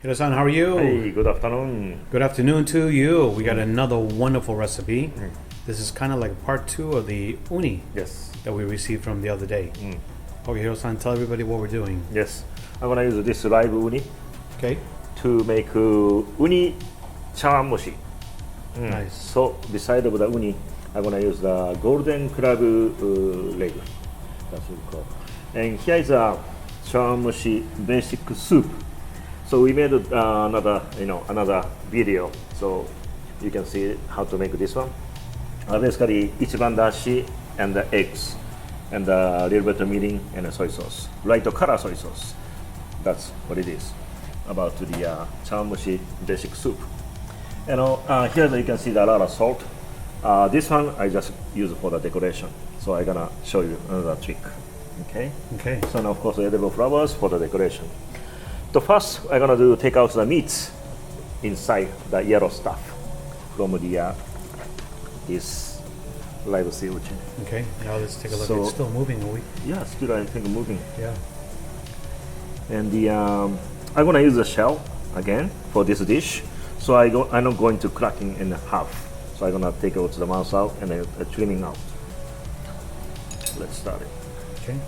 Hiro-san, how are you? Hey, good afternoon. Good afternoon to you. We got another wonderful recipe. This is kind of like part 2 of the uni Yes. that we received from the other day. Okay, Hiro-san, tell everybody what we're doing. Yes. I'm gonna use this live uni Okay? to make uni chawanmushi. Nice. So beside of the uni, I'm gonna use the golden crab leg. That's what we call. And here is a chawanmushi basic soup. So we made another video, so you can see how to make this one. Basically, ichiban dashi and the eggs, and a little bit of mirin and a soy sauce, light color soy sauce. That's what it is about the chawanmushi basic soup. Here you can see a lot of salt. This one I just use for the decoration. So I'm gonna show you another trick. Okay. Okay. So now of course edible flowers for the decoration. So first I'm gonna take out the meats inside the yellow stuff from the this live sea urchin. Okay, now let's take a look. So- It's still moving, are we? Yeah, still I think moving. Yeah. And I'm gonna use the shell again for this dish. So I'm not going to cracking in half. So I'm gonna take out the mouth out and then trimming out. Let's start it. Okay.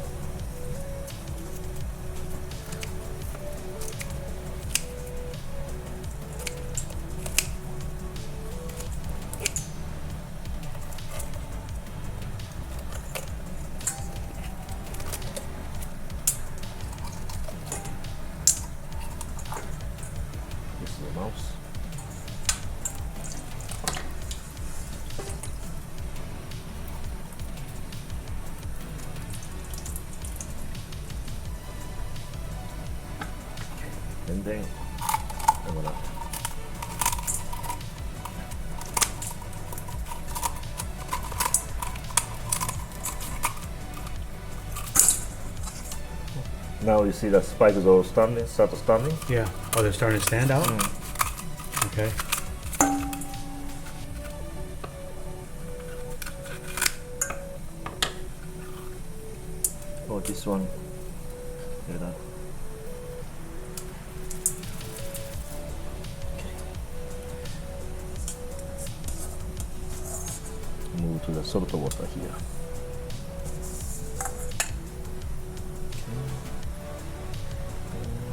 This is the mouse. And then I'm gonna now you see the spikes are start standing. Yeah. Oh, they're starting to stand out? Okay. Oh, this one. Yeah, that. Okay. Move to the salt water here. Okay.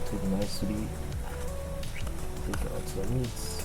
Take nicely. Take out the meats.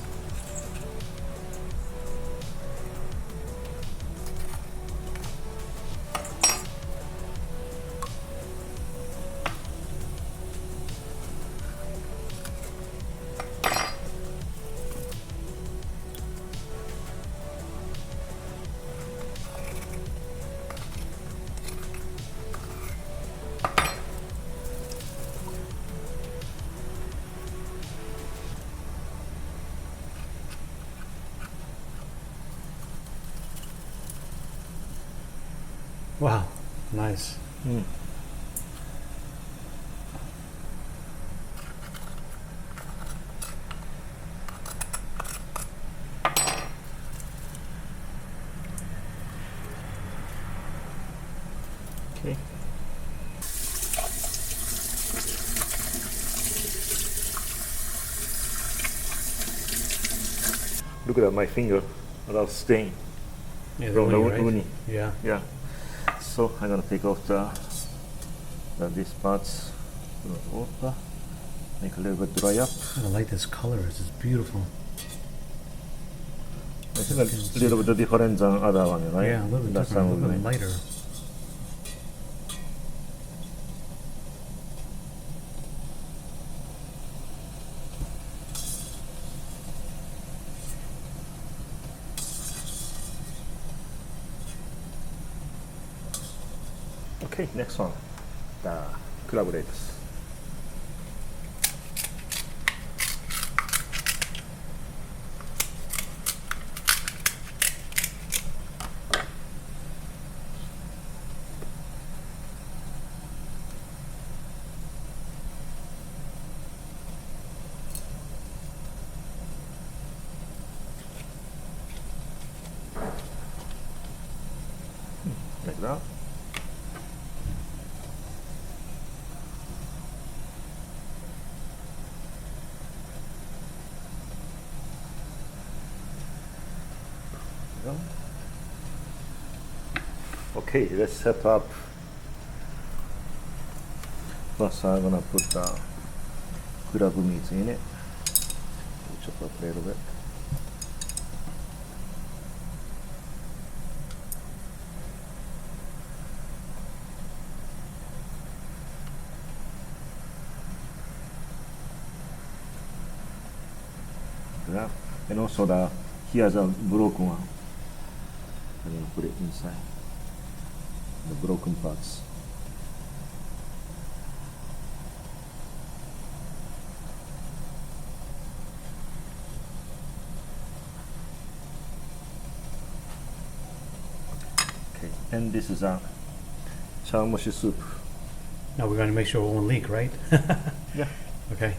Wow. Nice. Okay. Look at my finger, a lot of stain Yeah, from the uni, right? uni. Yeah. Yeah. So I'm gonna take off these parts from the water, make a little bit dry up. I like this color. It's just beautiful. I think a little bit different than other one, right? Yeah, a little bit Last different, a time we little bit made. lighter. Okay, next one, the crab legs. Like that. go. Okay, let's set up. First, I'm gonna put the crab meat in it. Chop up a little bit. Yeah. And also here's a broken one. I'm gonna put it inside. The broken parts. Okay, and this is a chawanmushi soup. Now we're going to make sure it won't leak, right? Yeah. Okay.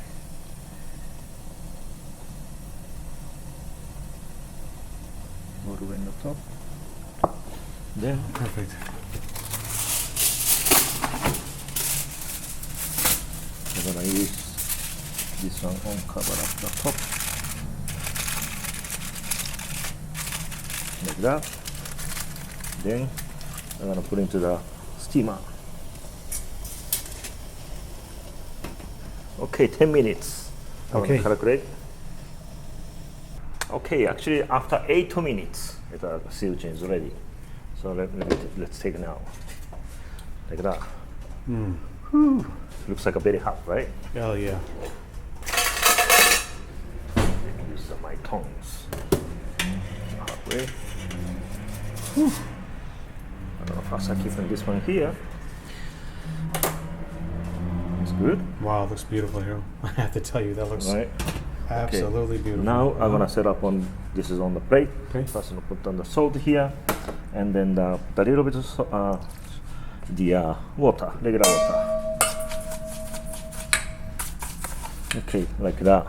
All the way in the top. Then Perfect. we're gonna use this one on cover up the top. Like that. Then I'm gonna put into the steamer. Okay, 10 minutes. I'm Okay. gonna calculate. Okay, actually after 8 minutes, the seaweed is ready. So let's take it now. Like that. Whew. Looks like a very hot, right? Oh, yeah. Use my tongs. Halfway. Whew. I don't know if I keep this one here. It's good. Wow, it looks beautiful here. I have to tell you, that looks Right. absolutely beautiful. Now I'm gonna set up on this is on the plate. Okay. First I'm gonna put on the salt here, and then the little bit of the water, regular water. Okay, like that.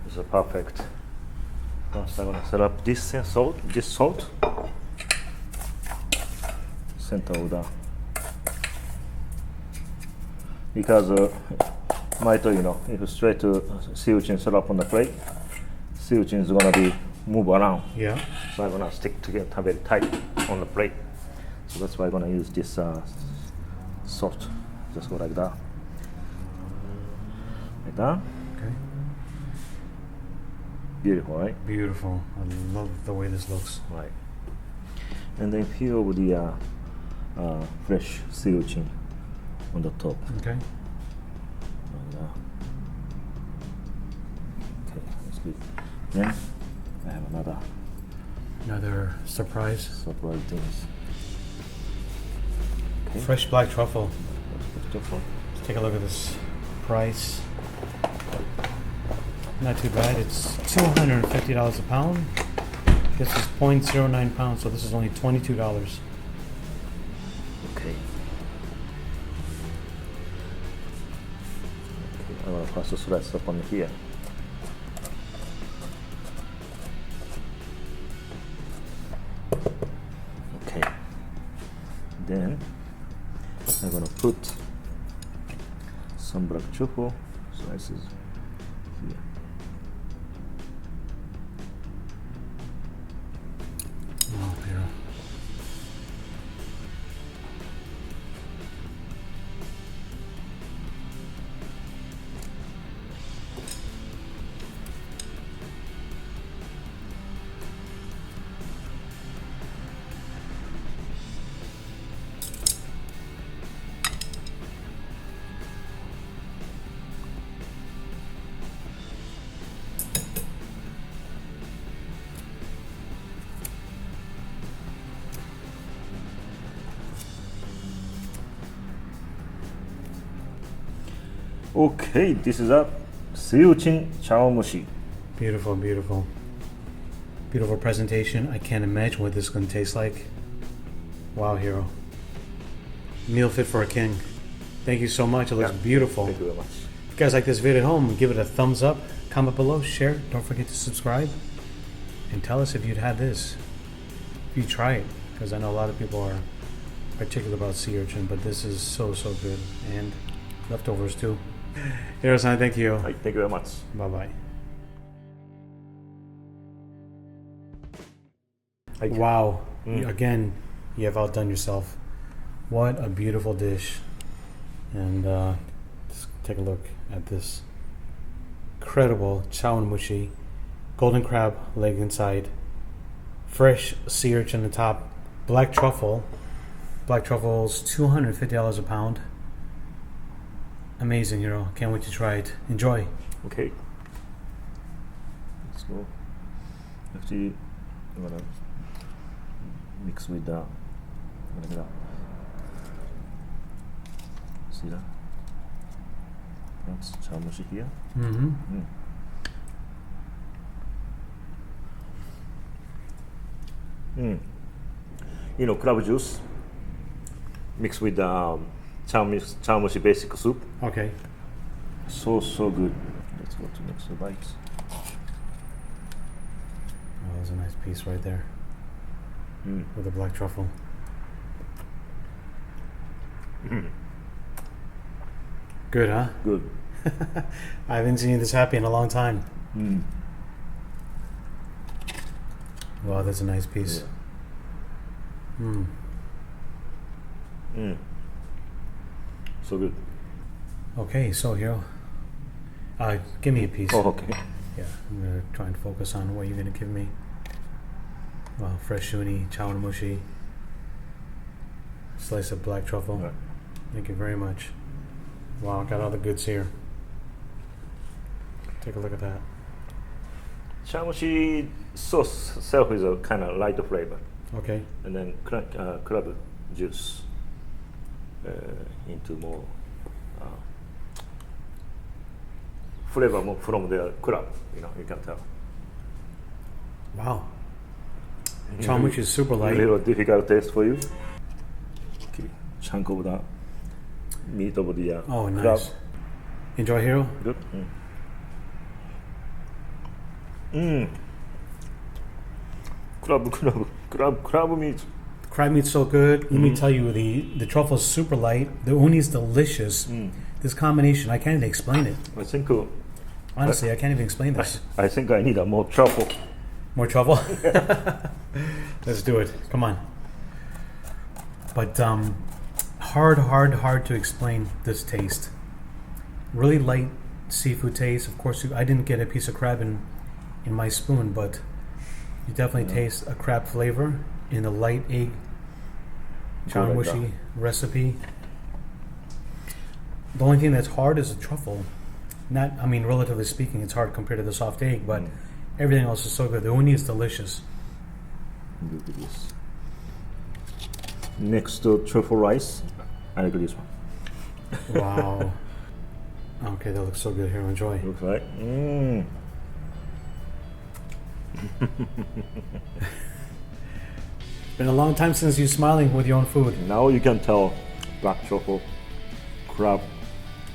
This is perfect. First I'm gonna set up this salt. Center of the because if straight to seaweed set up on the plate, seaweed is gonna be move around. Yeah. So I'm gonna stick together very tight on the plate. So that's why I'm gonna use this salt. Just go like that. Like that. Okay. Beautiful, right? Beautiful. I love the way this looks. Right. And then peel with the fresh seaweed on the top. Okay. Like that. Okay, that's good. Then I have Another surprise. surprise things. Okay. Fresh black truffle. Let's Let's take a look at this price. Not too bad. It's $250 a pound. This is 0.09 pounds, so this is only $22. Okay. I'm gonna first slice up on here. Okay. Then I'm gonna put some black truffle slices here. Oh, here. Okay, this is a seaweed chawanmushi. Beautiful, beautiful. Beautiful presentation. I can't imagine what this is going to taste like. Wow, Hiro. Meal fit for a king. Thank you so much. It looks beautiful. Thank you very much. If you guys like this video at home, give it a thumbs up, comment below, share. Don't forget to subscribe. And tell us if you'd had this. If you try it. Because I know a lot of people are particular about sea urchin, but this is so, so good. And leftovers too. Hiro-san, thank you. Right, thank you very much. Bye-bye. Wow. Again, you have outdone yourself. What a beautiful dish. And just take a look at this incredible chawanmushi, golden crab leg inside, fresh sea urchin on the top, black truffle. Black truffle's $250 a pound. Amazing, Hiro. Can't wait to try it. Enjoy. Okay. Let's go. Actually, I'm gonna mix with the. See that? That's chawanmushi here. You know, crab juice mixed with the chawanmushi basic soup. Okay. So good. Let's go to next bites. Oh, there's a nice piece right there with the black truffle. Good, huh? Good. I haven't seen you this happy in a long time. Wow, that's a nice piece. So good. Okay, so Hiro, give me a piece. Oh, okay. Yeah, I'm gonna try and focus on what you're gonna give me. Wow, fresh uni, chawanmushi, slice of black truffle. Right. Thank you very much. Wow, got all the goods here. Take a look at that. Chawanmushi sauce itself is a kind of light flavor, Okay. and then crab juice into more flavor more from the crab. You can tell. Wow. Chawanmushi is super A light. little difficult taste for you. Okay, chunk of the meat of the Oh, nice. crab. Enjoy, Hiro. Good. Crab meat. Crab meat's so good. Let me tell you, the truffle's super light. The uni's delicious. This combination, I can't even explain it. I think Honestly, I can't even explain this. I think I need a more truffle. More truffle? Let's do it. Come on. But hard to explain this taste. Really light seafood taste. Of course, I didn't get a piece of crab in my spoon, but you definitely taste a crab flavor in the light egg chawanmushi recipe. The only thing that's hard is the truffle. Relatively speaking, it's hard compared to the soft egg, but everything else is so good. The uni is delicious. Look at this. Next to truffle rice, I like this one. Wow. Okay, that looks so good. Here, enjoy. Looks like. It's been a long time since you're smiling with your own food. Now you can tell black truffle, crab,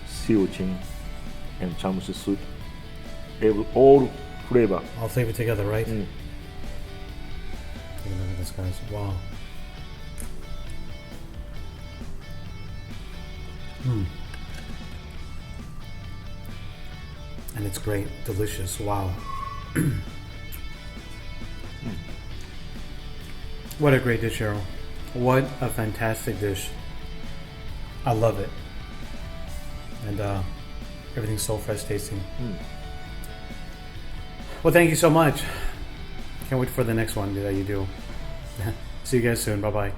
sea urchin, and chawanmushi soup. All flavor. All flavored together, right? Take a look at this, guys. Wow. And it's great, delicious. Wow. What a great dish, Hiro. What a fantastic dish. I love it. And everything's so fresh tasting. Well, thank you so much. Can't wait for the next one that you do. See you guys soon. Bye-bye.